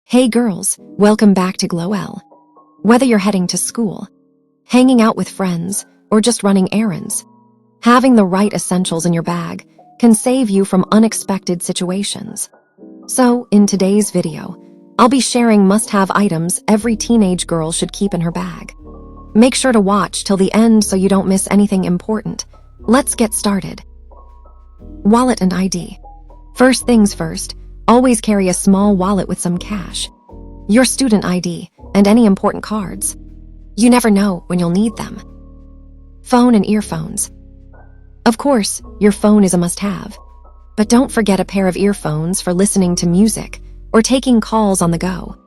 Hey girls, welcome back to Glow. Whether you're heading to school, hanging out with friends, or just running errands, having the right essentials in your bag can save you from unexpected situations. So, in today's video, I'll be sharing must-have items every teenage girl should keep in her bag. Make sure to watch till the end so you don't miss anything important. Let's get started. Wallet and ID. First things first, always carry a small wallet with some cash, your student ID, and any important cards. You never know when you'll need them. Phone and earphones. Of course, your phone is a must-have, but don't forget a pair of earphones for listening to music or taking calls on the go.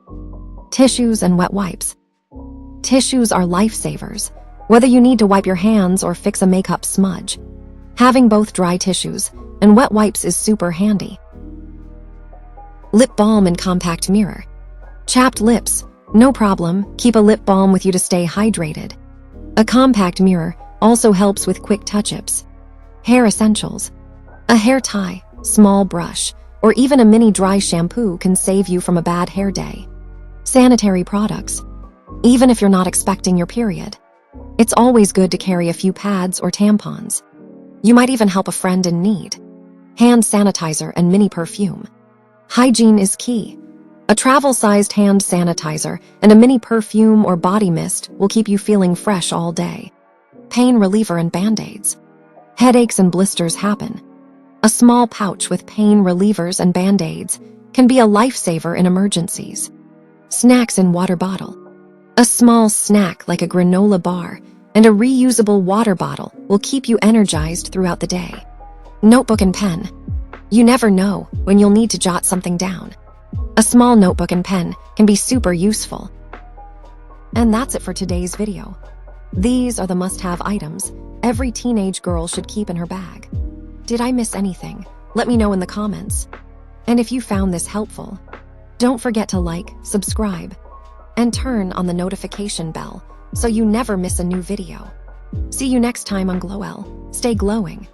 Tissues and wet wipes. Tissues are lifesavers, whether you need to wipe your hands or fix a makeup smudge. Having both dry tissues and wet wipes is super handy. Lip balm and compact mirror. Chapped lips, no problem, keep a lip balm with you to stay hydrated. A compact mirror also helps with quick touch-ups. Hair essentials. A hair tie, small brush, or even a mini dry shampoo can save you from a bad hair day. Sanitary products. Even if you're not expecting your period, it's always good to carry a few pads or tampons. You might even help a friend in need. Hand sanitizer and mini perfume. Hygiene is key. A travel-sized hand sanitizer and a mini perfume or body mist will keep you feeling fresh all day. Pain reliever and band-aids. Headaches and blisters happen. A small pouch with pain relievers and band-aids can be a lifesaver in emergencies. Snacks and water bottle. A small snack like a granola bar and a reusable water bottle will keep you energized throughout the day. Notebook and pen. You never know when you'll need to jot something down. A small notebook and pen can be super useful. And that's it for today's video. These are the must-have items every teenage girl should keep in her bag. Did I miss anything? Let me know in the comments. And if you found this helpful, don't forget to like, subscribe, and turn on the notification bell so you never miss a new video. See you next time on Glow. Stay glowing.